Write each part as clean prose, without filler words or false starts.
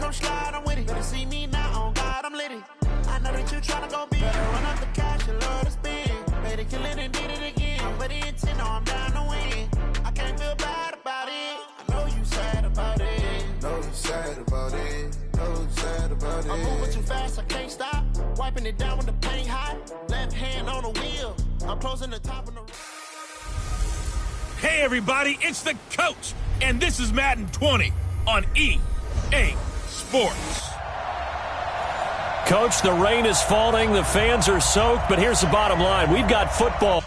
come slide, I'm with it. Better see me now, on God, I'm litty. I know that you tryna go big. Better run up the cash, you love to spend. Made it, kill it, and did it again. But the intent, no, I'm down to win. I can't feel bad about it. I know you sad about it. Know you sad about it. Know you sad about it. I'm moving too fast, I can't stop. Wiping it down with the paint hot. Left hand on the wheel. I'm closing the top of the... Hey everybody, it's the coach, and this is Madden 20 on EA Sports. Coach, the rain is falling, the fans are soaked, but here's the bottom line. We've got football.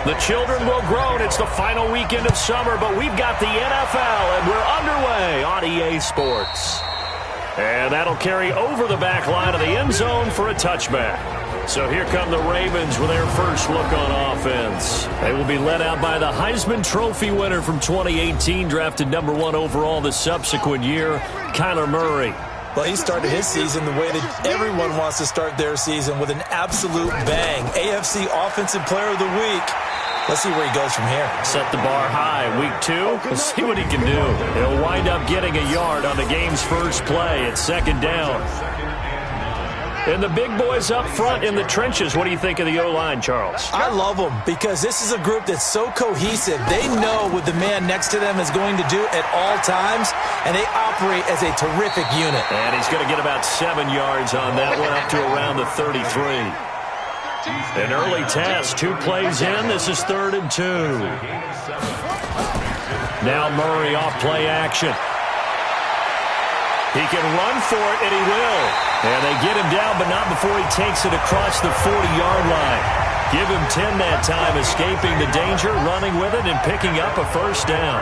The children will groan. It's the final weekend of summer, but we've got the NFL, and we're underway on EA Sports. And that'll carry over the back line of the end zone for a touchback. So here come the Ravens with their first look on offense. They will be led out by the Heisman Trophy winner from 2018, drafted #1 overall the subsequent year, Kyler Murray. Well, he started his season the way that everyone wants to start their season, with an absolute bang. AFC Offensive Player of the Week. Let's see where he goes from here. Set the bar high. Week 2, we'll see what he can do. He'll wind up getting a yard on the game's first play at second down. And the big boys up front in the trenches. What do you think of the O-line, Charles? I love them because this is a group that's so cohesive. They know what the man next to them is going to do at all times, and they operate as a terrific unit. And he's going to get about 7 yards on that one, up to around the 33. An early test, 2 plays in. This is 3rd and 2. Now Murray off play action. He can run for it, and he will. And they get him down, but not before he takes it across the 40-yard line. Give him 10 that time, escaping the danger, running with it, and picking up a first down.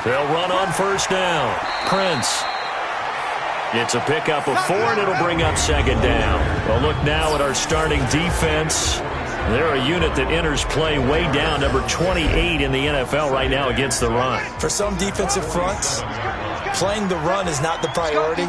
They'll run on first down. Prince. It's a pickup of 4, and it'll bring up second down. Well, look now at our starting defense. They're a unit that enters play way down, number 28 in the NFL right now against the run. For some defensive fronts, playing the run is not the priority.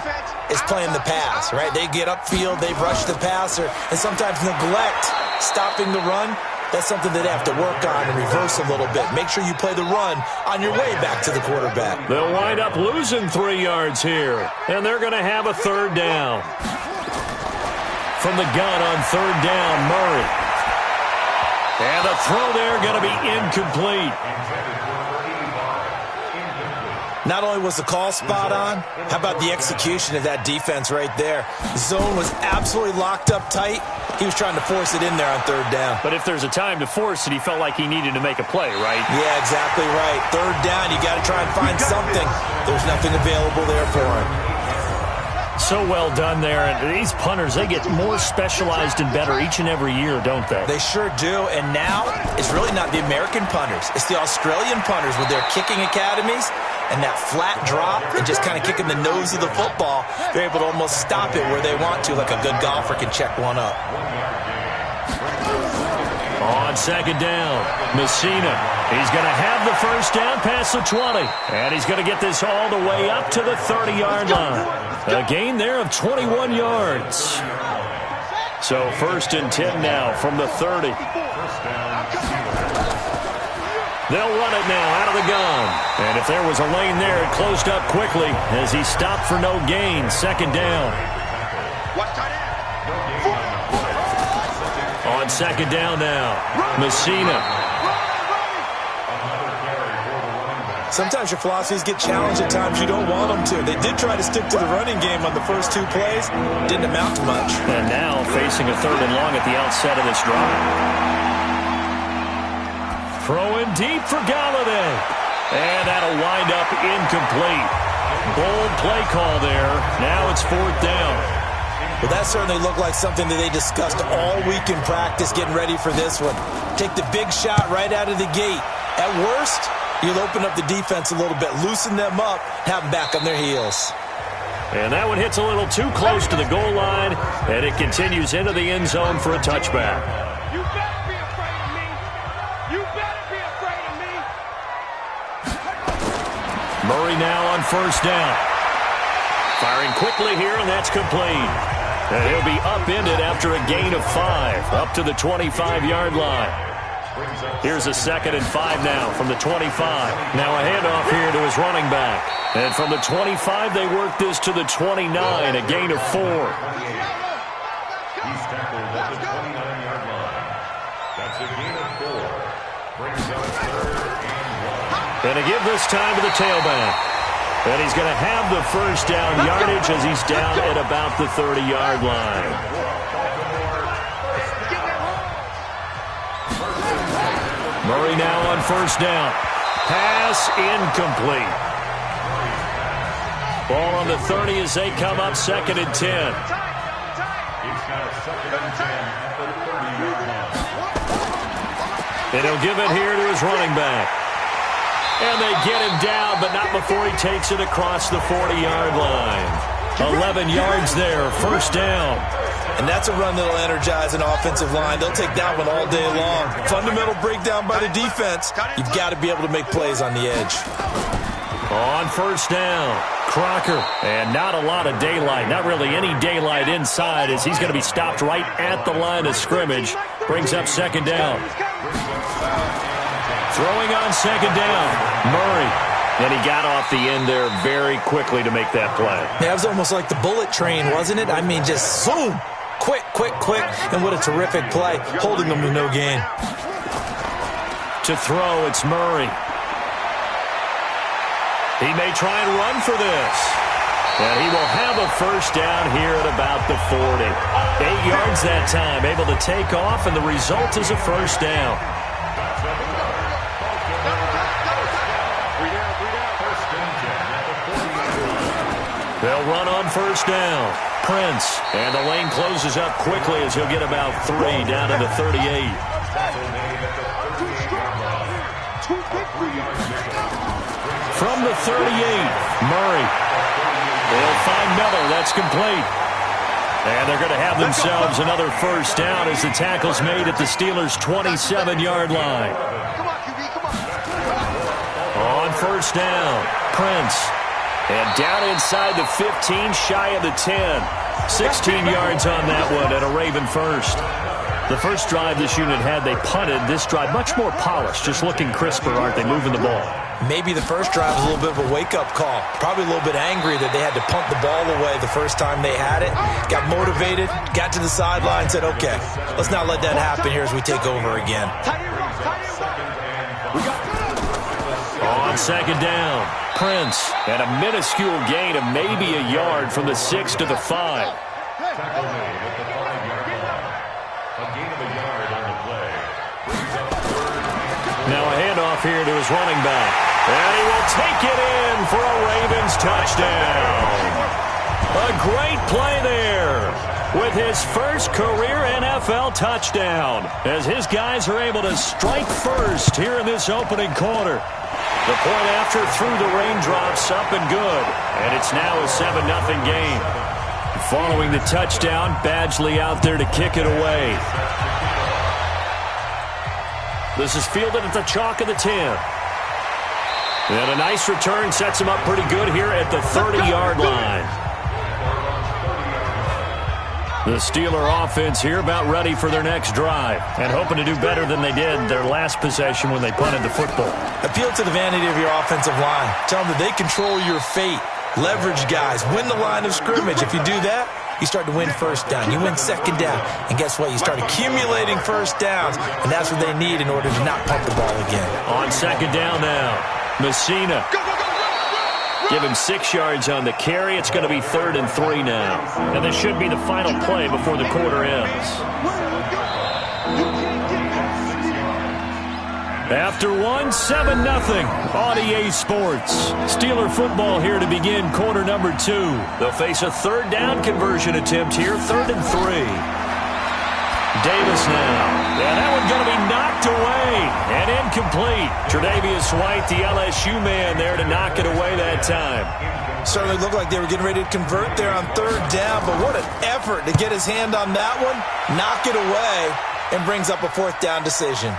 It's playing the pass, right? They get upfield, they rush the passer, and sometimes neglect stopping the run. That's something that they have to work on and reverse a little bit. Make sure you play the run on your way back to the quarterback. They'll wind up losing 3 yards here, and they're going to have a third down. From the gun on third down, Murray. And the throw there going to be incomplete. Not only was the call spot on, how about the execution of that defense right there? The zone was absolutely locked up tight. He was trying to force it in there on third down. But if there's a time to force it, he felt like he needed to make a play, right? Yeah, exactly right. Third down, you got to try and find something. There's nothing available there for him. So well done there. And these punters, they get more specialized and better each and every year, don't they? They sure do. And now it's really not the American punters. It's the Australian punters with their kicking academies and that flat drop and just kind of kicking the nose of the football. They're able to almost stop it where they want to, like a good golfer can check one up. On second down, Messina. He's going to have the first down past the 20. And he's going to get this all the way up to the 30-yard line. A gain there of 21 yards. So 1st and 10 now from the 30. They'll run it now out of the gun. And if there was a lane there, it closed up quickly as he stopped for no gain. Second down. On second down now, Messina. Sometimes your philosophies get challenged at times you don't want them to. They did try to stick to the running game on the first 2 plays. Didn't amount to much. And now facing a 3rd and long at the outset of this drive. Throwing deep for Galladay. And that'll wind up incomplete. Bold play call there. Now it's 4th down. Well, that certainly looked like something that they discussed all week in practice getting ready for this one. Take the big shot right out of the gate. At worst, you'll open up the defense a little bit, loosen them up, have them back on their heels. And that one hits a little too close to the goal line, and it continues into the end zone for a touchback. You better be afraid of me. You better be afraid of me. Murray now on first down. Firing quickly here, and that's complete. And he'll be upended after a gain of 5, up to the 25-yard line. Here's a 2nd and 5 now from the 25. Now a handoff here to his running back. And from the 25, they work this to the 29, a gain of 4. He's tackled at the 29-yard line. That's a gain of 4. Brings up 3rd and 1. And to give this time to the tailback. And he's going to have the first down yardage as he's down at about the 30-yard line. Murray now on first down. Pass incomplete. Ball on the 30 as they come up 2nd and 10. It's now 2nd and 10 at the 30-yard line. And he'll give it here to his running back. And they get him down, but not before he takes it across the 40-yard line. 11 yards there, first down. And that's a run that'll energize an offensive line. They'll take that one all day long. Fundamental breakdown by the defense. You've got to be able to make plays on the edge. On first down, Crocker. And not a lot of daylight, not really any daylight inside as he's going to be stopped right at the line of scrimmage. Brings up 2nd down. Throwing on 2nd down, Murray. And he got off the end there very quickly to make that play. That was almost like the bullet train, wasn't it? I mean, just zoom. Quick, quick, quick. And what a terrific play, holding them to no gain. To throw, it's Murray. He may try and run for this. And he will have a first down here at about the 40. 8 yards that time, able to take off, and the result is a first down. They'll run on first down. Prince. And the lane closes up quickly as he'll get about 3 down to the 38. From the 38, Murray. They'll find Miller. That's complete. And they're going to have themselves another first down as the tackle's made at the Steelers' 27-yard line. On first down, Prince. And down inside the 15, shy of the 10. 16 yards on that one and a Raven first. The first drive this unit had, they punted. This drive, much more polished, just looking crisper, aren't they, moving the ball? Maybe the first drive was a little bit of a wake-up call. Probably a little bit angry that they had to punt the ball away the first time they had it. Got motivated, got to the sideline, said, okay, let's not let that happen here as we take over again. On second down, Prince. And a minuscule gain of maybe a yard from the 6 to the 5. Tackle made at the 5-yard line. A gain of a yard on the play. Brings up 3rd and 4. Now a handoff here to his running back. And he will take it in for a Ravens touchdown. A great play there with his first career NFL touchdown as his guys are able to strike first here in this opening quarter. The point after through the raindrops, up and good. And it's now a 7-0 game. Following the touchdown, Badgley out there to kick it away. This is fielded at the chalk of the 10. And a nice return sets him up pretty good here at the 30-yard line. The Steeler offense here about ready for their next drive and hoping to do better than they did their last possession when they punted the football. Appeal to the vanity of your offensive line. Tell them that they control your fate. Leverage guys. Win the line of scrimmage. If you do that, you start to win first down. You win second down. And guess what? You start accumulating first downs. And that's what they need in order to not punt the ball again. On second down now, Messina. Give him 6 yards on the carry. It's going to be 3rd and 3 now. And this should be the final play before the quarter ends. After 7-0 on EA Sports. Steeler football here to begin quarter number 2. They'll face a 3rd down conversion attempt here, 3rd and 3. Davis now. And that one's going to be knocked away and incomplete. Tre'Davious White, the LSU man there to knock it away that time. Certainly looked like they were getting ready to convert there on 3rd down, but what an effort to get his hand on that one, knock it away, and brings up a 4th down decision.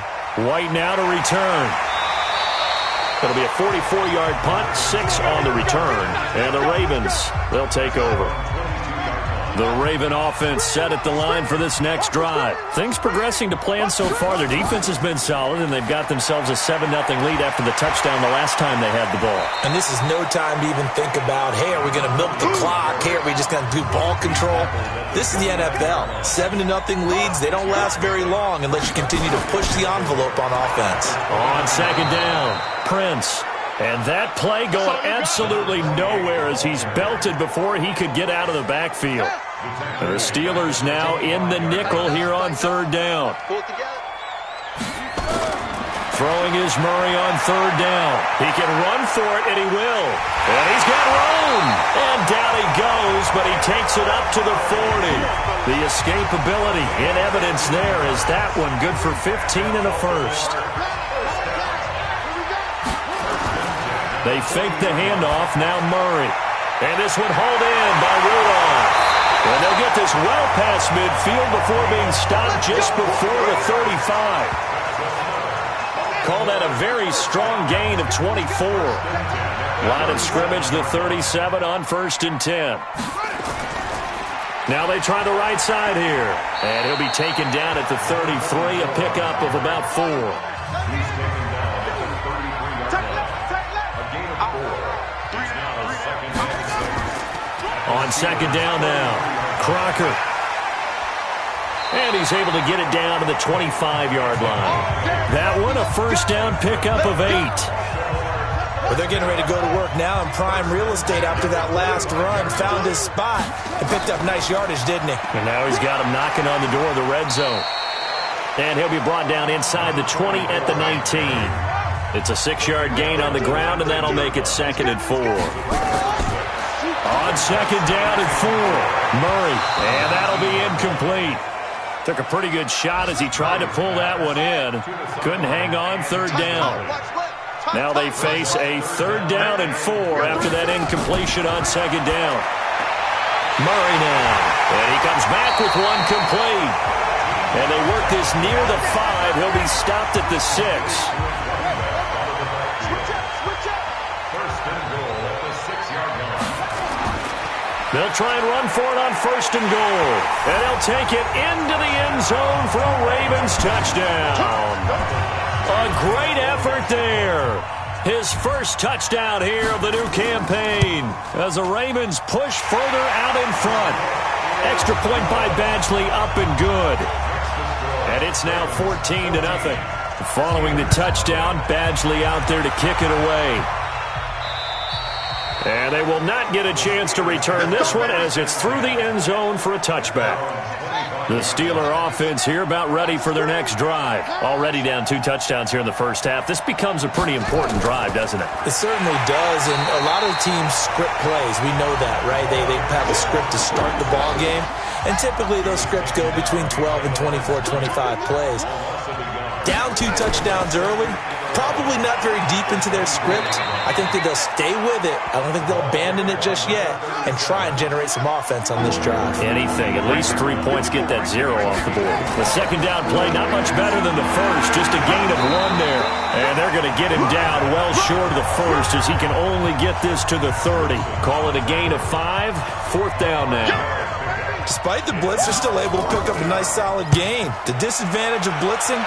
White now to return. It'll be a 44-yard punt, 6 on the return, and the Ravens, they'll take over. The Raven offense set at the line for this next drive. Things progressing to plan so far. Their defense has been solid, and they've got themselves a 7-0 lead after the touchdown the last time they had the ball. And this is no time to even think about, hey, are we going to milk the clock? Hey, are we just going to do ball control? This is the NFL. 7-0 leads, they don't last very long unless you continue to push the envelope on offense. On second down, Prince. And that play going absolutely nowhere as he's belted before he could get out of the backfield. The Steelers now in the nickel here on third down. Throwing is Murray on third down. He can run for it, and he will. And he's got room. And down he goes, but he takes it up to the 40. The escapability in evidence there is that one good for 15 in the first. They fake the handoff, now Murray. And this one hauled in by Rudolph. And they'll get this well past midfield before being stopped just before the 35. Call that a very strong gain of 24. Line of scrimmage, the 37 on 1st and 10. Now they try the right side here. And he'll be taken down at the 33, a pickup of about 4. On second down now, Crocker. And he's able to get it down to the 25-yard line. That one, a first down pickup of 8. Well, they're getting ready to go to work now in prime real estate after that last run. Found his spot and picked up nice yardage, didn't he? And now he's got him knocking on the door of the red zone. And he'll be brought down inside the 20 at the 19. It's a 6-yard gain on the ground, and that'll make it 2nd and 4. On second down and 4, Murray, and that'll be incomplete. Took a pretty good shot as he tried to pull that one in. Couldn't hang on third down. Now they face a 3rd down and 4 after that incompletion on second down. Murray now, and he comes back with one complete. And they work this near the 5. He'll be stopped at the 6. They'll try and run for it on 1st and goal. And they'll take it into the end zone for a Ravens touchdown. A great effort there. His first touchdown here of the new campaign as the Ravens push further out in front. Extra point by Badgley, up and good. And it's now 14-0. Following the touchdown, Badgley out there to kick it away. And they will not get a chance to return this one as it's through the end zone for a touchback. The Steeler offense here about ready for their next drive. Already down 2 touchdowns here in the first half. This becomes a pretty important drive, doesn't it? It certainly does, and a lot of teams script plays. We know that, right? They have a script to start the ball game, and typically those scripts go between 12 and 24, 25 plays. Down 2 touchdowns early, probably not very deep into their script. I think that they'll stay with it. I don't think they'll abandon it just yet and try and generate some offense on this drive. Anything, at least 3 points, get that 0 off the board. The second down play, not much better than the first, just a gain of 1 there. And they're going to get him down well short of the first as he can only get this to the 30. Call it a gain of 5, 4th down now. Despite the blitz, they're still able to pick up a nice solid gain. The disadvantage of blitzing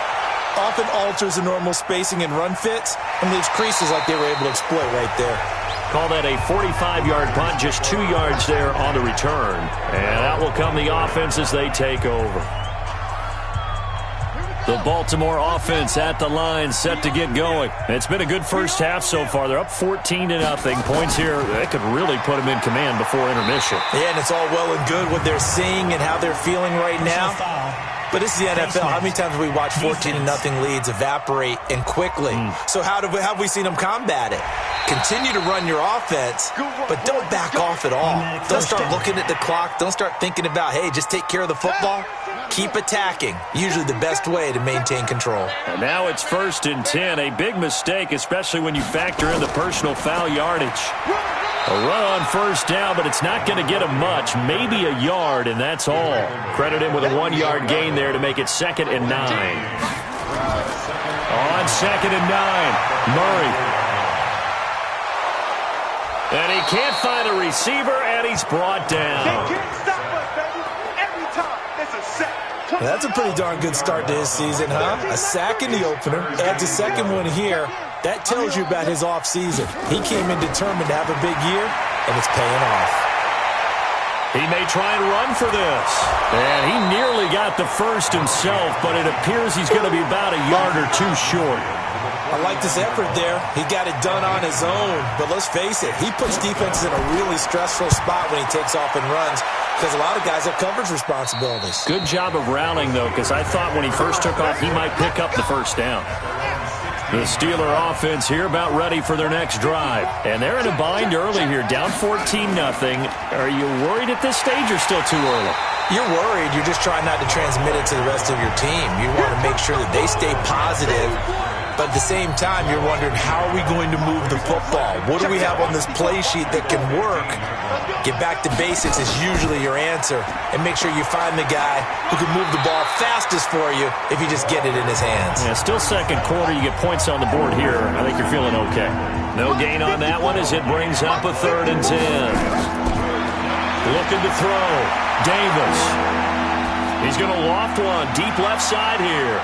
often alters the normal spacing and run fits and leaves creases like they were able to exploit right there. Call that a 45-yard punt, just 2 yards there on the return. And out will come the offense as they take over. The Baltimore offense at the line, set to get going. It's been a good first half so far. They're up 14-0. Points here, that could really put them in command before intermission. Yeah, and it's all well and good what they're seeing and how they're feeling right now. But this is the NFL. How many times have we watched 14-0 leads evaporate and quickly? So how have we seen them combat it? Continue to run your offense, but don't back off at all. Don't start looking at the clock. Don't start thinking about, hey, just take care of the football. Keep attacking. Usually the best way to maintain control. And now it's 1st and 10. A big mistake, especially when you factor in the personal foul yardage. A run on 1st down, but it's not going to get him much. Maybe a yard, and that's all. Credit him with a 1-yard gain there to make it 2nd and 9. On 2nd and 9, Murray. And he can't find a receiver, and he's brought down. Every time, it's a sack. That's a pretty darn good start to his season, huh? A sack in the opener, adds a second one here. That tells you about his offseason. He came in determined to have a big year, and it's paying off. He may try and run for this. And he nearly got the first himself, but it appears he's going to be about a yard or two short. I like this effort there. He got it done on his own. But let's face it, he puts defenses in a really stressful spot when he takes off and runs because a lot of guys have coverage responsibilities. Good job of rallying, though, because I thought when he first took off, he might pick up the first down. The Steeler offense here about ready for their next drive. And they're in a bind early here, down 14-0. Are you worried at this stage or still too early? You're worried. You're just trying not to transmit it to the rest of your team. You want to make sure that they stay positive. But at the same time, you're wondering, how are we going to move the football? What do we have on this play sheet that can work? Get back to basics is usually your answer. And make sure you find the guy who can move the ball fastest for you if you just get it in his hands. Yeah, still second quarter. You get points on the board here. I think you're feeling okay. No gain on that one as it brings up a 3rd and 10. Looking to throw. Davis. He's going to loft one deep left side here.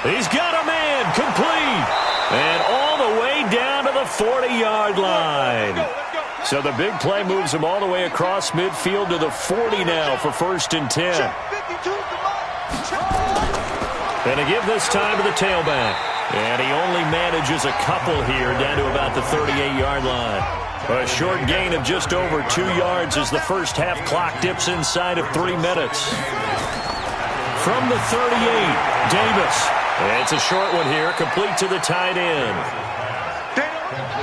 He's got a man, complete, and all the way down to the 40-yard line. So the big play moves him all the way across midfield to the 40 now for 1st and 10. And to give this time to the tailback. And he only manages a couple here down to about the 38-yard line. A short gain of just over 2 yards as the first half clock dips inside of 3 minutes. From the 38, Davis. It's a short one here, complete to the tight end.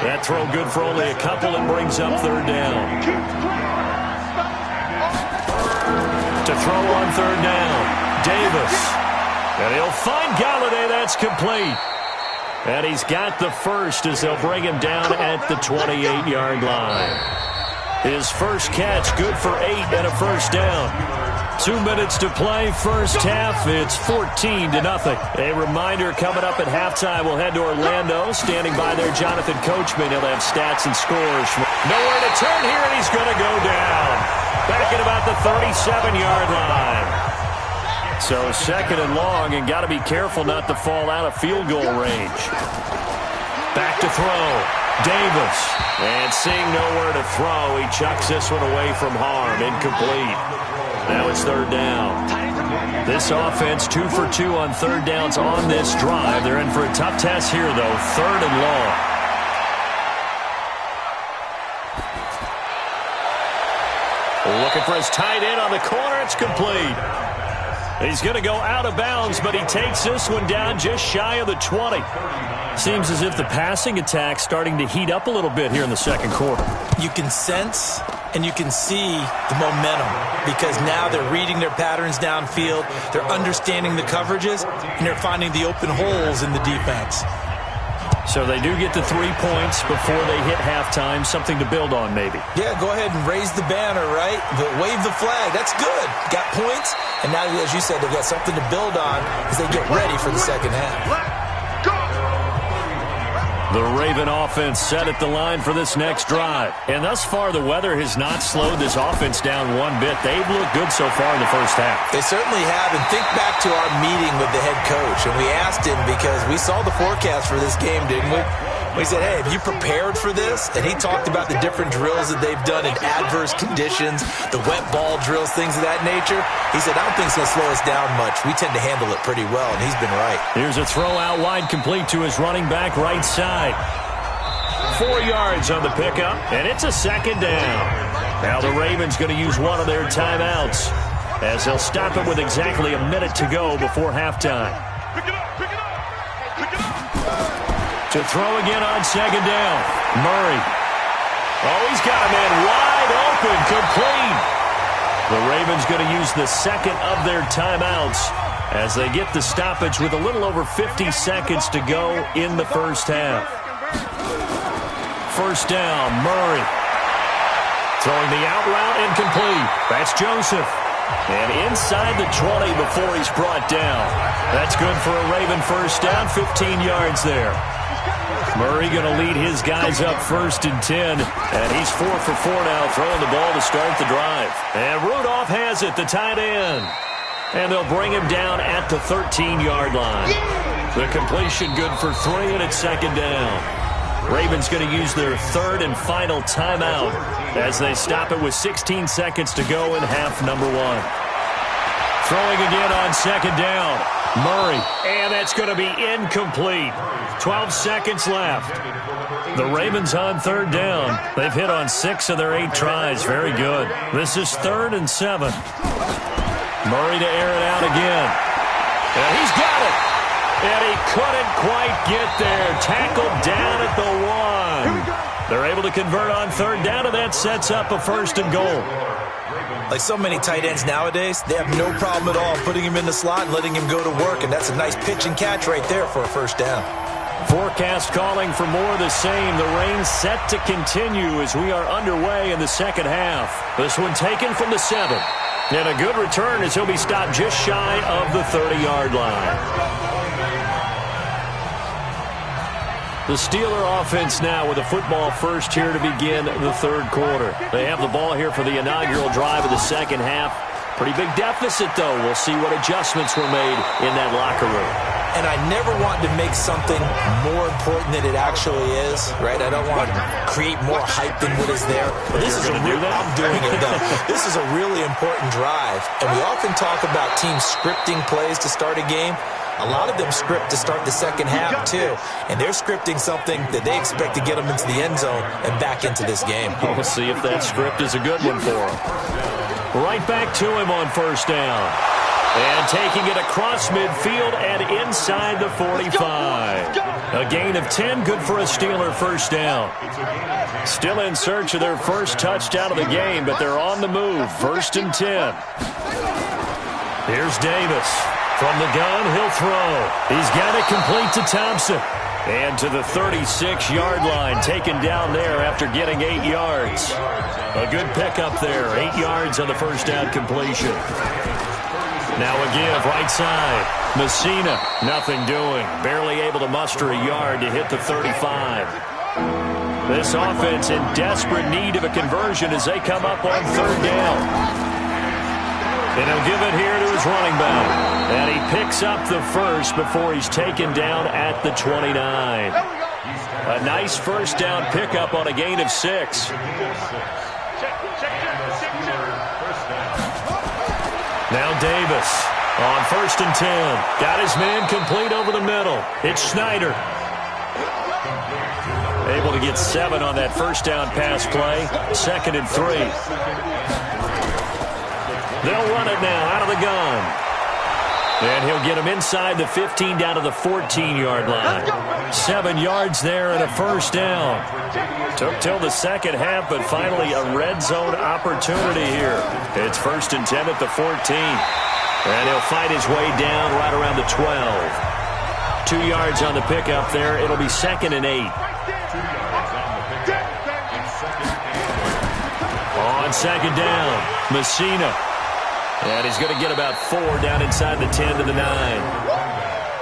That throw good for only a couple and brings up 3rd down. To throw on 3rd down, Davis. And he'll find Galladay, that's complete. And he's got the first as they'll bring him down at the 28-yard line. His first catch, good for 8 and a first down. 2 minutes to play, first half. It's 14-0. A reminder coming up at halftime. We'll head to Orlando. Standing by there, Jonathan Coachman. He'll have stats and scores. Nowhere to turn here, and he's going to go down. Back at about the 37-yard line. So 2nd and long, and got to be careful not to fall out of field goal range. Back to throw. Davis. And seeing nowhere to throw, he chucks this one away from harm. Incomplete. Now it's 3rd down. This offense 2 for 2 on 3rd downs on this drive. They're in for a tough test here, though. 3rd and long. Looking for his tight end on the corner. It's complete. He's going to go out of bounds, but he takes this one down just shy of the 20. Seems as if the passing attack's starting to heat up a little bit here in the 2nd quarter. You can sense and you can see the momentum because now they're reading their patterns downfield, they're understanding the coverages, and they're finding the open holes in the defense. So they do get the 3 points before they hit halftime, something to build on maybe. Yeah, go ahead and raise the banner, right? Wave the flag. That's good. Got points, and now, as you said, they've got something to build on as they get ready for the 2nd half. The Raven offense set at the line for this next drive. And thus far, the weather has not slowed this offense down one bit. They've looked good so far in the first half. They certainly have. And think back to our meeting with the head coach. And we asked him because we saw the forecast for this game, didn't we? We said, hey, have you prepared for this? And he talked about the different drills that they've done in adverse conditions, the wet ball drills, things of that nature. He said, I don't think it's going to slow us down much. We tend to handle it pretty well, and he's been right. Here's a throw out wide, complete to his running back right side. 4 yards on the pickup, and it's a 2nd down. Now the Ravens going to use one of their timeouts as they'll stop it with exactly a minute to go before halftime. To throw again on 2nd down. Murray. Oh, he's got a man wide open, complete. The Ravens going to use the 2nd of their timeouts as they get the stoppage with a little over 50 seconds to go in the first half. 1st down, Murray. Throwing the out route, incomplete. That's Joseph. And inside the 20 before he's brought down. That's good for a Raven 1st down, 15 yards there. Murray going to lead his guys up 1st and 10. And he's 4 for 4 now, throwing the ball to start the drive. And Rudolph has it, the tight end. And they'll bring him down at the 13-yard line. The completion good for 3, and it's 2nd down. Ravens going to use their 3rd and final timeout as they stop it with 16 seconds to go in half number 1. Throwing again on 2nd down. Murray, and that's going to be incomplete. 12 seconds left. The Ravens on 3rd down. They've hit on 6 of their 8 tries. Very good. This is 3rd and 7. Murray to air it out again. And he's got it. And he couldn't quite get there. Tackled down at the 1. They're able to convert on 3rd down, and that sets up a 1st and goal. Like so many tight ends nowadays, they have no problem at all putting him in the slot and letting him go to work, and that's a nice pitch and catch right there for a 1st down. Forecast calling for more of the same. The rain set to continue as we are underway in the 2nd half. This one taken from the 7. And a good return as he'll be stopped just shy of the 30-yard line. The Steeler offense now with a football first here to begin the 3rd quarter. They have the ball here for the inaugural drive of the 2nd half. Pretty big deficit, though. We'll see what adjustments were made in that locker room. And I never want to make something more important than it actually is, right? I don't want to create more hype than what is there. But this is I'm doing it, though. This is a really important drive. And we often talk about teams scripting plays to start a game. A lot of them script to start the 2nd half, too. And they're scripting something that they expect to get them into the end zone and back into this game. We'll see if that script is a good one for them. Right back to him on 1st down. And taking it across midfield and inside the 45. A gain of 10, good for a Steeler 1st down. Still in search of their first touchdown of the game, but they're on the move. 1st and 10. Here's Davis. From the gun, he'll throw. He's got it complete to Thompson. And to the 36-yard line, taken down there after getting 8 yards. A good pickup there, 8 yards on the 1st down completion. Now a give, right side. Messina, nothing doing. Barely able to muster a yard to hit the 35. This offense in desperate need of a conversion as they come up on 3rd down. And he'll give it here to his running back. And he picks up the 1st before he's taken down at the 29. A nice 1st down pickup on a gain of 6. Now Davis on 1st and 10. Got his man complete over the middle. It's Schneider. Able to get 7 on that 1st down pass play. 2nd and 3. They'll run it now out of the gun. And he'll get him inside the 15 down to the 14-yard line. 7 yards there and a 1st down. Took till the 2nd half, but finally a red zone opportunity here. It's 1st and 10 at the 14. And he'll fight his way down right around the 12. 2 yards on the pickup there. It'll be 2nd and 8. On 2nd down, Messina. And he's going to get about 4 down inside the 10 to the 9.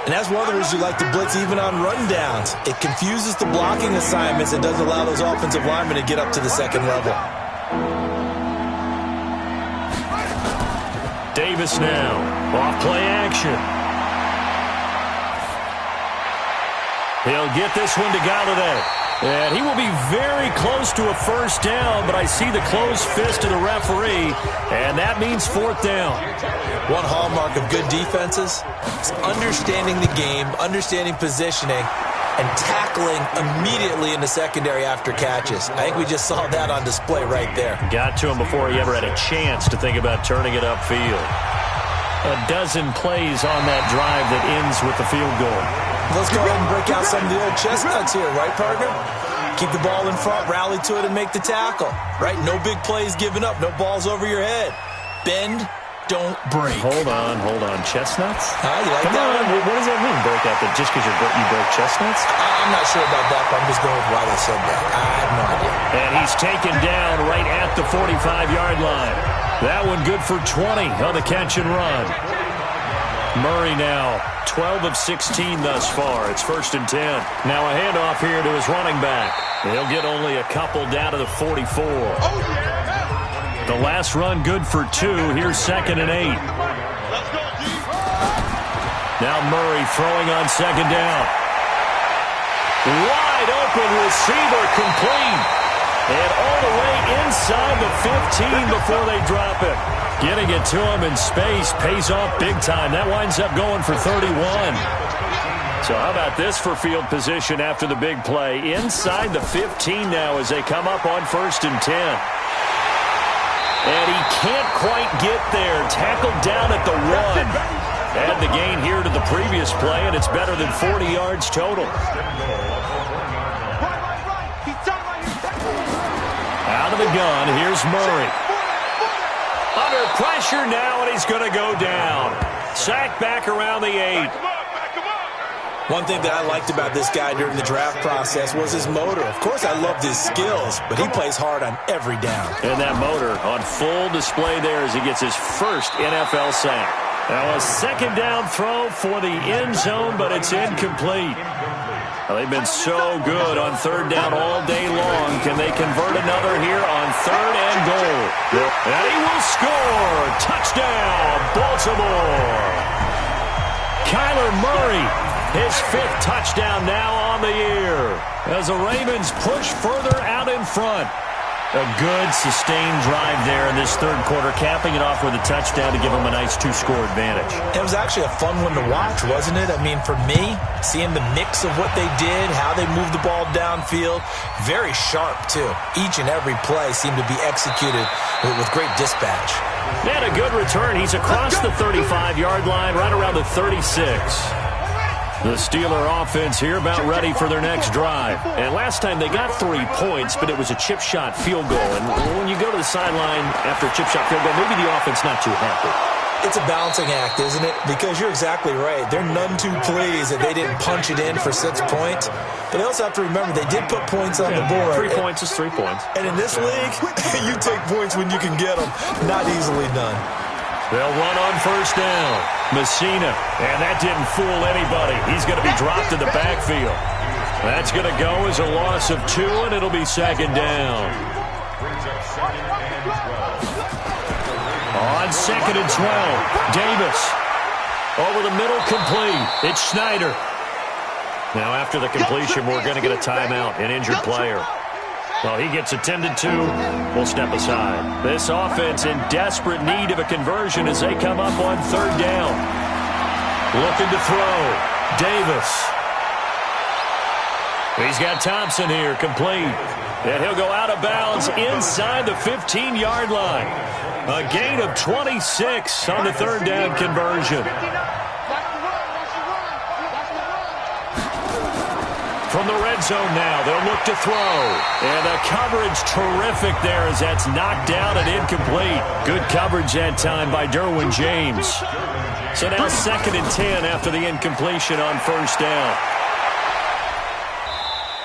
And that's one of the reasons you like to blitz even on rundowns. It confuses the blocking assignments and doesn't allow those offensive linemen to get up to the 2nd level. Davis now. Off play action. He'll get this one to Galladay. And he will be very close to a 1st down, but I see the closed fist of the referee, and that means 4th down. One hallmark of good defenses is understanding the game, understanding positioning, and tackling immediately in the secondary after catches. I think we just saw that on display right there. Got to him before he ever had a chance to think about turning it upfield. A dozen plays on that drive that ends with the field goal. Let's go ahead and break out some of the old chestnuts here, right, partner? Keep the ball in front, rally to it, and make the tackle, right? No big plays given up, no balls over your head. Bend, don't break. Hold on. Chestnuts? You like Come that on. one? What does that mean, break out? Just because you broke chestnuts? I'm not sure about that, but I'm just going with why they said that. I have no idea. And he's taken down right at the 45-yard line. That one good for 20 on the catch and run. Murray now 12 of 16 thus far. It's 1st and 10. Now a handoff here to his running back. He'll get only a couple down to the 44. The last run good for 2. Here's 2nd and 8. Now Murray throwing on 2nd down. Wide open receiver, complete. And all the way inside the 15 before they drop it. Getting it to him in space pays off big time. That winds up going for 31. So how about this for field position after the big play? Inside the 15 now as they come up on 1st and 10. And he can't quite get there. Tackled down at the 1. Add the gain here to the previous play, and it's better than 40 yards total. Out of the gun, here's Murray. Under pressure now, and he's going to go down. Sacked back around the 8. One thing that I liked about this guy during the draft process was his motor. Of course, I loved his skills, but he plays hard on every down. And that motor on full display there as he gets his first NFL sack. Now a 2nd down throw for the end zone, but it's incomplete. Well, they've been so good on 3rd down all day long. Can they convert another here on 3rd and goal? And he will score. Touchdown, Baltimore. Kyler Murray, his 5th touchdown now on the year. As the Ravens push further out in front. A good, sustained drive there in this 3rd quarter, capping it off with a touchdown to give them a nice 2-score advantage. It was actually a fun one to watch, wasn't it? I mean, for me, seeing the mix of what they did, how they moved the ball downfield, very sharp, too. Each and every play seemed to be executed with great dispatch. And a good return. He's across the 35-yard line, right around the 36. The Steeler offense here about ready for their next drive. And last time they got 3 points, but it was a chip shot field goal. And when you go to the sideline after a chip shot field goal, maybe the offense not too happy. It's a balancing act, isn't it? Because you're exactly right. They're none too pleased that they didn't punch it in for 6 points. But they also have to remember they did put points on the board. 3 points is 3 points. And in this league, you take points when you can get them. Not easily done. They'll run on 1st down. Messina, and that didn't fool anybody. He's going to be dropped in the backfield. That's going to go as a loss of 2, and it'll be 2nd down. On 2nd and 12, Davis. Over the middle, complete. It's Schneider. Now after the completion, we're going to get a timeout, an injured player. Well, he gets attended to. We'll step aside. This offense in desperate need of a conversion as they come up on 3rd down. Looking to throw. Davis. He's got Thompson here, complete. And he'll go out of bounds inside the 15-yard line. A gain of 26 on the 3rd down conversion. From the red zone now, they'll look to throw. And the coverage terrific there as that's knocked down and incomplete. Good coverage that time by Derwin James. So now 2nd and 10 after the incompletion on 1st down.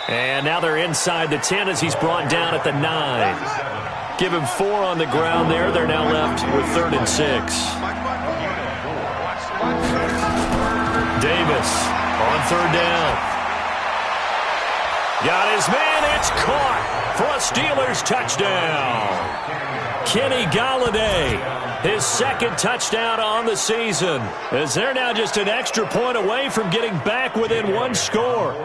And now they're inside the 10 as he's brought down at the 9. Give him 4 on the ground there. They're now left with 3rd and 6. Davis on 3rd down. Got his man. It's caught for a Steelers touchdown. Kenny Golladay, his 2nd touchdown on the season, as they're now just an extra point away from getting back within 1 score.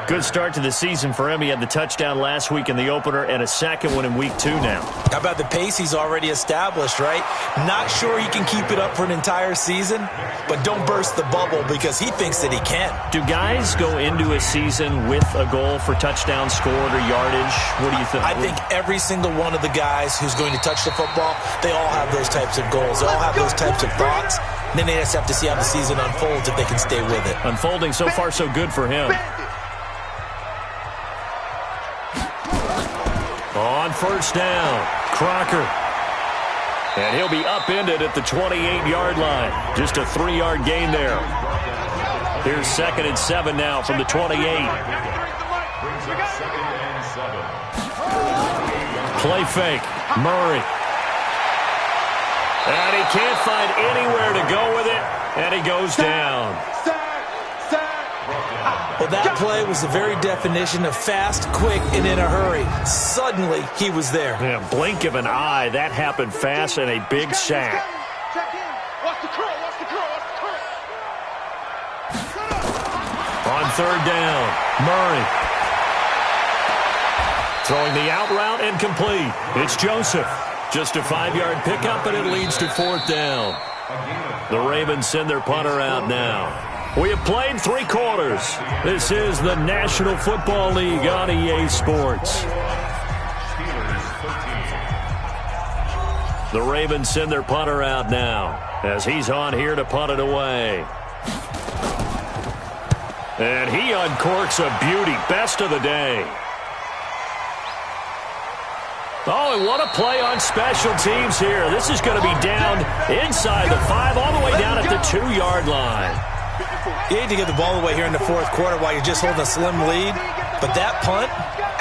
Good start to the season for him. He had the touchdown last week in the opener and a 2nd one in week 2 now. How about the pace he's already established, right? Not sure he can keep it up for an entire season, but don't burst the bubble because he thinks that he can. Do guys go into a season with a goal for touchdown scored or yardage? What do you think? I think every single one of the guys who's going to touch the football, they all have those types of goals. They all have those types of thoughts. And then they just have to see how the season unfolds if they can stay with it. Unfolding so far so good for him. On 1st down, Crocker. And he'll be upended at the 28-yard line. Just a 3-yard gain there. Here's 2nd and 7 now from the 28. Play fake. Murray. And he can't find anywhere to go with it, and he goes down. Well, that play was the very definition of fast, quick, and in a hurry. Suddenly, he was there. Yeah, blink of an eye. That happened fast and a big sack. Check in. Watch the curl. Watch the curl. Watch the curl. On third down, Murray. Throwing the out route and complete. It's Joseph. Just a 5-yard pickup, and it leads to fourth down. The Ravens send their punter out now. We have played 3 quarters. This is the National Football League on EA Sports. The Ravens send their punter out now as he's on here to punt it away. And he uncorks a beauty. Best of the day. Oh, and what a play on special teams here. This is going to be down inside the 5, all the way down at the 2-yard line. You hate to get the ball away here in the fourth quarter while you're just holding a slim lead. But that punt,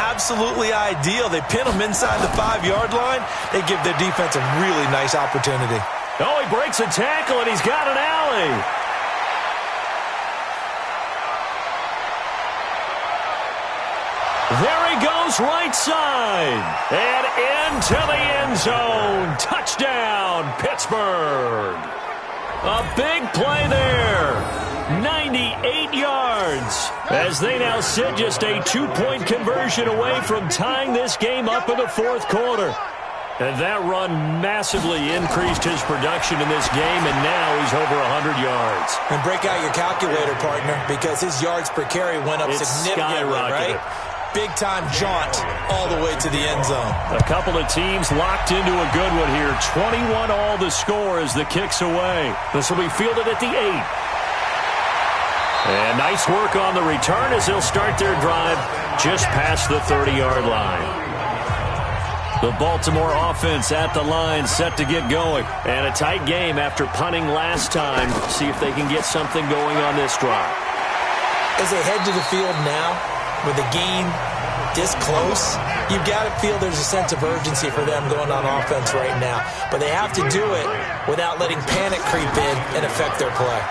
absolutely ideal. They pin them inside the 5-yard line. They give their defense a really nice opportunity. Oh, he breaks a tackle, and he's got an alley. There he goes, right side. And into the end zone. Touchdown, Pittsburgh. A big play there. 98 yards. As they now sit just a 2-point conversion away from tying this game up in the fourth quarter. And that run massively increased his production in this game, and now he's over 100 yards. And break out your calculator, partner, because his yards per carry went up significantly, right? Big-time jaunt all the way to the end zone. A couple of teams locked into a good one here. 21 all the score as the kick's away. This will be fielded at the 8. And nice work on the return as they'll start their drive just past the 30-yard line. The Baltimore offense at the line, set to get going. And a tight game after punting last time. See if they can get something going on this drive. As they head to the field now, with the game this close, you've got to feel there's a sense of urgency for them going on offense right now. But they have to do it without letting panic creep in and affect their play.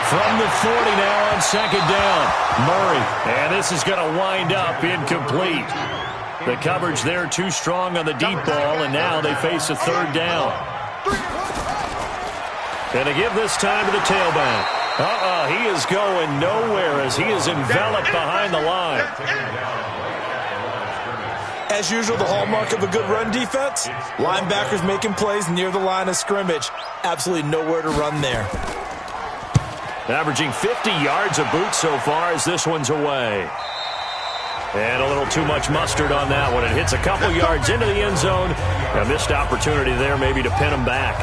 From the 40 now on second down, Murray. And this is going to wind up incomplete. The coverage there too strong on the deep ball, and now they face a third down. And they give this time to the tailback. He is going nowhere as he is enveloped behind the line. As usual, the hallmark of a good run defense, linebackers making plays near the line of scrimmage. Absolutely nowhere to run there. Averaging 50 yards a boot so far as this one's away. And a little too much mustard on that one. It hits a couple yards into the end zone. A missed opportunity there maybe to pin him back.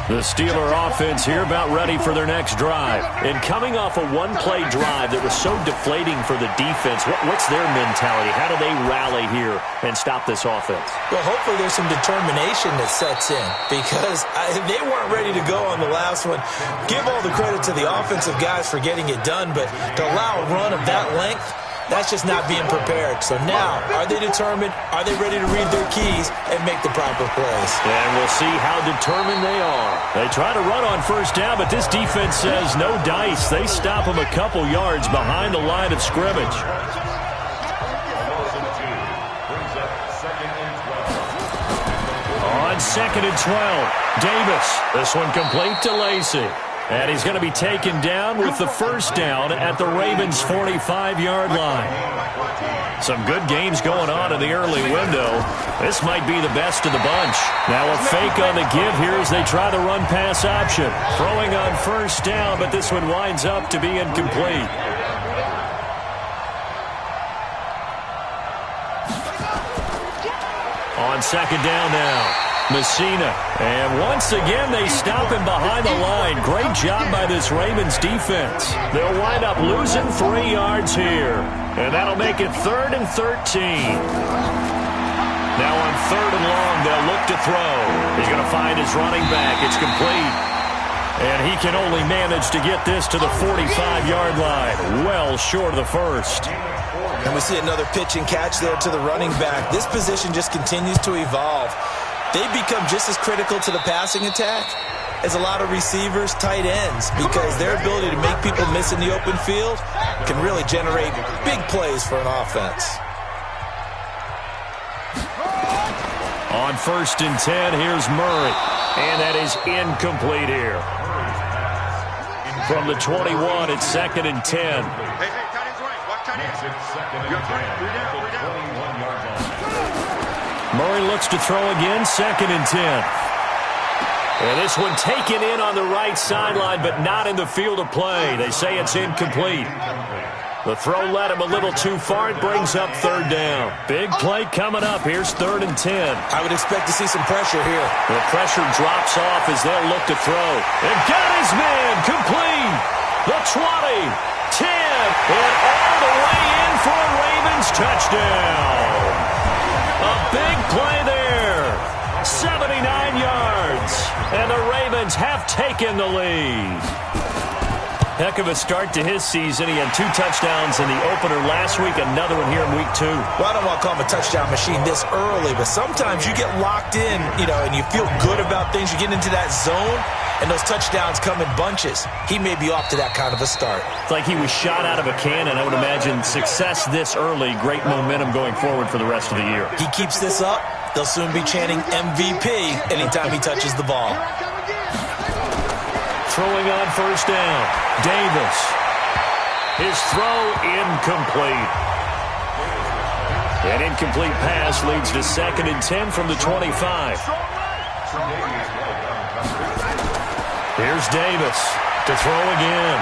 The Steeler offense here about ready for their next drive. And coming off a one-play drive that was so deflating for the defense, what's their mentality? How do they rally here and stop this offense? Well, hopefully there's some determination that sets in because they weren't ready to go on the last one. Give all the credit to the offensive guys for getting it done, but to allow a run of that length, that's just not being prepared. So now, are they determined? Are they ready to read their keys and make the proper plays? And we'll see how determined they are. They try to run on first down, but this defense says no dice. They stop them a couple yards behind the line of scrimmage. On second and 12, Davis. This one complete to Lacy. And he's going to be taken down with the first down at the Ravens' 45-yard line. Some good games going on in the early window. This might be the best of the bunch. Now a fake on the give here as they try the run-pass option. Throwing on first down, but this one winds up to be incomplete. On second down now. Messina. And once again, they stop him behind the line. Great job by this Ravens defense. They'll wind up losing 3 yards here. And that'll make it 3rd and 13. Now on 3rd and long, they'll look to throw. He's going to find his running back. It's complete. And he can only manage to get this to the 45-yard line. Well short of the first. And we see another pitch and catch there to the running back. This position just continues to evolve. they become just as critical to the passing attack as a lot of receivers, tight ends, because their ability to make people miss in the open field can really generate big plays for an offense. On 1st and 10, here's Murray. And that is incomplete here. From the 21, it's 2nd and 10. Hey, tight end's right. Watch tight end. It's 2nd and 10. We're down. 21-yard line. Murray looks to throw again, 2nd and 10. And this one taken in on the right sideline, but not in the field of play. They say it's incomplete. The throw led him a little too far. It brings up 3rd down. Big play coming up. Here's 3rd and 10. I would expect to see some pressure here. The pressure drops off as they'll look to throw. And got his man complete. The 20, 10, and all the way in for a Ravens touchdown. A big play there. 79 yards. And the Ravens have taken the lead. Heck of a start to his season. He had 2 touchdowns in the opener last week, another one here in week 2. Well, I don't want to call him a touchdown machine this early, but sometimes you get locked in, and you feel good about things. You get into that zone, and those touchdowns come in bunches. He may be off to that kind of a start. It's like he was shot out of a cannon. I would imagine success this early, great momentum going forward for the rest of the year. He keeps this up, they'll soon be chanting MVP anytime he touches the ball. Throwing on 1st down, Davis. His throw incomplete. An incomplete pass leads to 2nd and 10 from the 25. Here's Davis to throw again.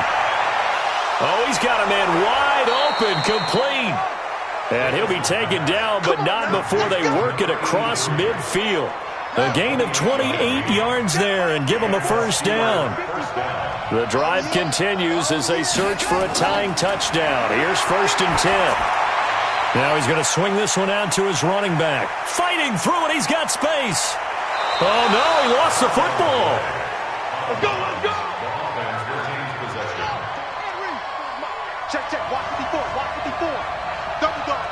Oh, he's got a man wide open, complete. And he'll be taken down, but not before they work it across midfield. A gain of 28 yards there and give them a 1st down. The drive continues as they search for a tying touchdown. Here's 1st and 10. Now he's going to swing this one out to his running back. Fighting through it, he's got space. Oh, no, he lost the football. Let's go, let's go. The offense retains possession. Check, watch 54, watch 54. Double dog.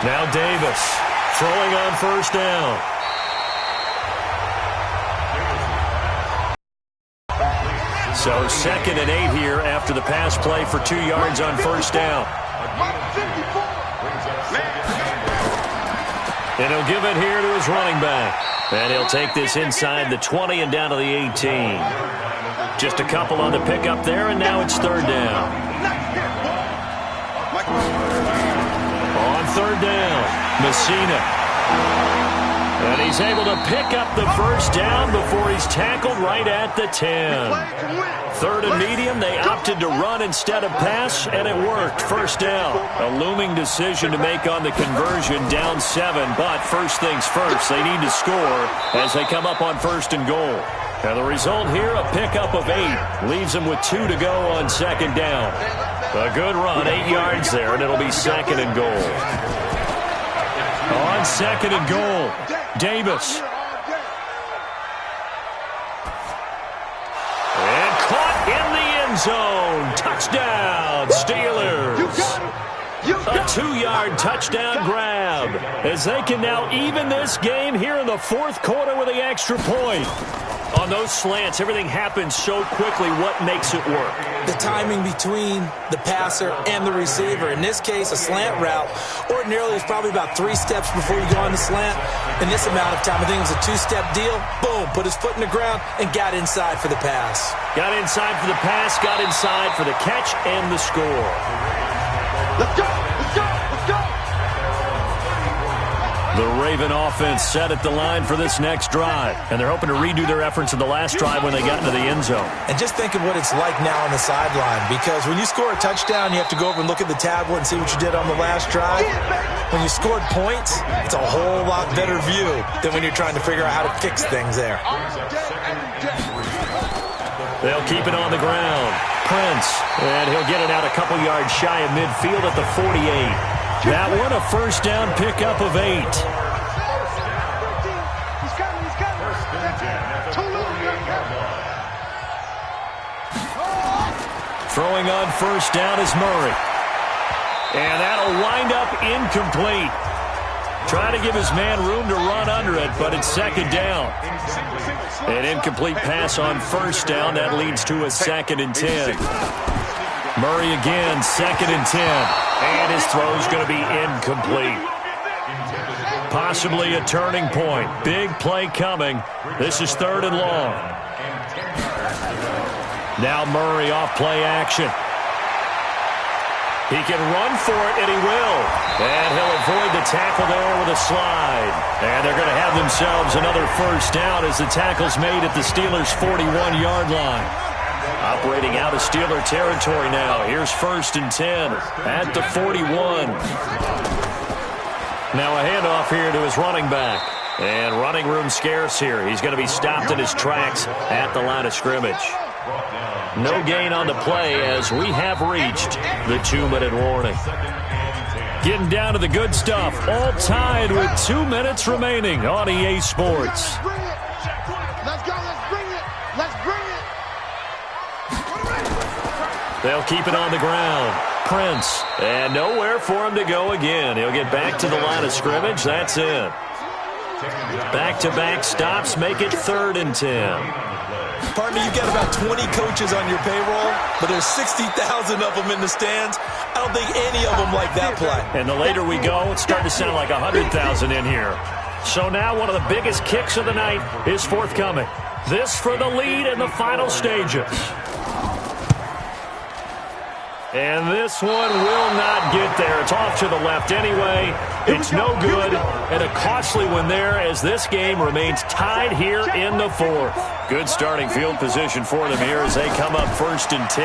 Now Davis throwing on 1st down. So 2nd and 8 here after the pass play for 2 yards on 1st down. And he'll give it here to his running back. And he'll take this inside the 20 and down to the 18. Just a couple on the pickup there, and now it's 3rd down. On 3rd down, Messina. And he's able to pick up the 1st down before he's tackled right at the 10. 3rd and medium, they opted to run instead of pass, and it worked. 1st down. A looming decision to make on the conversion, down 7. But first things first, they need to score as they come up on 1st and goal. And the result here, a pickup of 8. Leaves them with 2 to go on 2nd down. A good run, 8 yards there, and it'll be 2nd and goal. On 2nd and goal, Davis. And caught in the end zone. Touchdown, Steelers. A 2-yard touchdown grab as they can now even this game here in the 4th quarter with the extra point. On those slants, everything happens so quickly. What makes it work? The timing between the passer and the receiver. In this case, a slant route ordinarily is probably about 3 steps before you go on the slant. In this amount of time, I think it was a 2-step deal. Boom, put his foot in the ground and got inside for the pass. Got inside for the pass, got inside for the catch and the score. Let's go, let's go, let's go. The Raven offense set at the line for this next drive, and they're hoping to redo their efforts in the last drive when they got into the end zone. And just think of what it's like now on the sideline, because when you score a touchdown, you have to go over and look at the tablet and see what you did on the last drive. When you scored points, it's a whole lot better view than when you're trying to figure out how to fix things there. They'll keep it on the ground. Prince, and he'll get it out a couple yards shy of midfield at the 48. That one, a 1st down pickup of 8. He's coming. Throwing on 1st down is Murray. And that'll wind up incomplete. Trying to give his man room to run under it, but it's second down. An incomplete pass on first down. That leads to a 2nd and 10. Murray again, 2nd and 10. And his throw's going to be incomplete. Possibly a turning point. Big play coming. This is 3rd and long. Now Murray off play action. He can run for it, and he will. And he'll avoid the tackle there with a slide. And they're going to have themselves another first down as the tackle's made at the Steelers' 41-yard line. Operating out of Steeler territory now. Here's 1st and 10 at the 41. Now a handoff here to his running back. And running room scarce here. He's going to be stopped in his tracks at the line of scrimmage. No gain on the play as we have reached the 2-minute warning. Getting down to the good stuff. All tied with 2 minutes remaining on EA Sports. Let's go. Let's bring it. Let's bring it. They'll keep it on the ground. Prince. And nowhere for him to go again. He'll get back to the line of scrimmage. That's it. Back-to-back stops make it 3rd and 10. Pardon me, you've got about 20 coaches on your payroll, but there's 60,000 of them in the stands. I don't think any of them like that play. And the later we go, it's starting to sound like 100,000 in here. So now one of the biggest kicks of the night is forthcoming. This for the lead in the final stages. And this one will not get there. It's off to the left anyway. It's no good. And a costly one there as this game remains tied here in the 4th. Good starting field position for them here as they come up 1st and 10.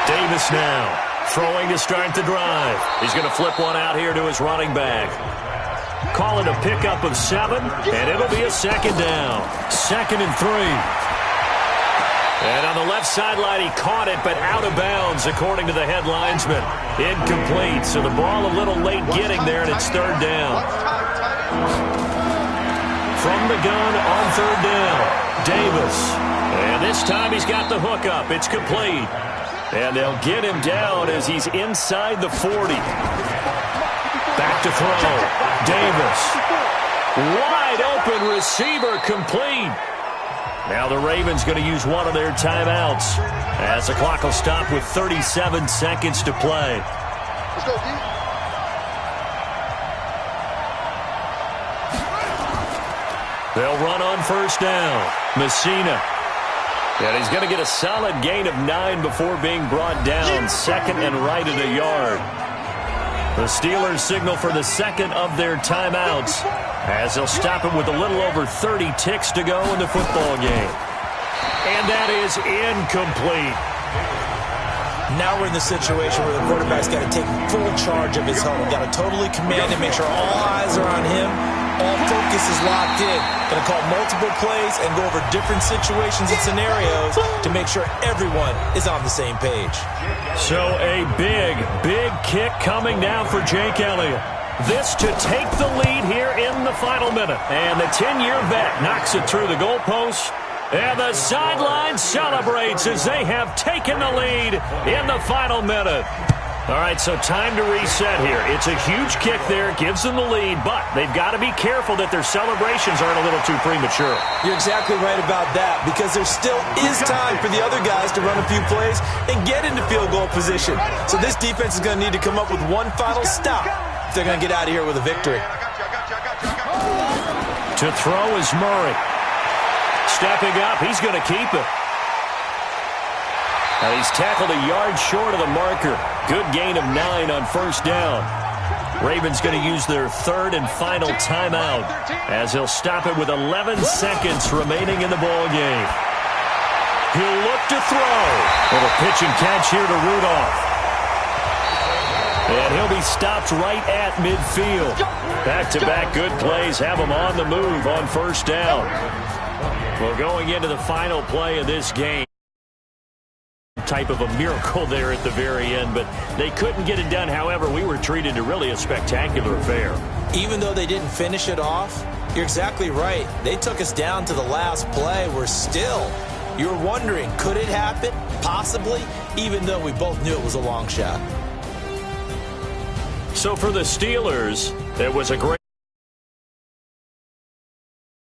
Davis now throwing to start the drive. He's going to flip one out here to his running back. Call it a pickup of 7, and it'll be a 2nd down. 2nd and 3. And on the left sideline, he caught it, but out of bounds, according to the head linesman. Incomplete, so the ball a little late getting there, and it's 3rd down. From the gun on 3rd down, Davis. And this time he's got the hookup. It's complete. And they'll get him down as he's inside the 40. Back to throw. Davis. Wide open receiver complete. Now the Ravens going to use one of their timeouts as the clock will stop with 37 seconds to play. Let's go, D. They'll run on 1st down. Messina. And he's going to get a solid gain of 9 before being brought down. 2nd and right at a yard. The Steelers signal for the 2nd of their timeouts as they'll stop him with a little over 30 ticks to go in the football game. And that is incomplete. Now we're in the situation where the quarterback's got to take full charge of his helmet. Got to totally command and make sure all eyes are on him. All focus is locked in. Going to call multiple plays and go over different situations and scenarios to make sure everyone is on the same page. So a big kick coming down for Jake Elliott. This to take the lead here in the final minute. And the 10-year vet knocks it through the goalpost. And the sideline celebrates as they have taken the lead in the final minute. All right, so time to reset here. It's a huge kick there, gives them the lead, but they've got to be careful that their celebrations aren't a little too premature. You're exactly right about that, because there still is time for the other guys to run a few plays and get into field goal position. So this defense is going to need to come up with one final stop if they're going to get out of here with a victory. To throw is Murray. Stepping up, he's going to keep it. And he's tackled a yard short of the marker. Good gain of 9 on 1st down. Ravens going to use their 3rd and final timeout as he'll stop it with 11 seconds remaining in the ball game. He'll look to throw. With a pitch and catch here to Rudolph. And he'll be stopped right at midfield. Back-to-back good plays have him on the move on 1st down. Well, going into the final play of this game. Type of a miracle there at the very end, but they couldn't get it done. However, we were treated to really a spectacular affair. Even though they didn't finish it off, you're exactly right. They took us down to the last play. You're wondering, could it happen? Possibly, even though we both knew it was a long shot. So for the Steelers, It was a great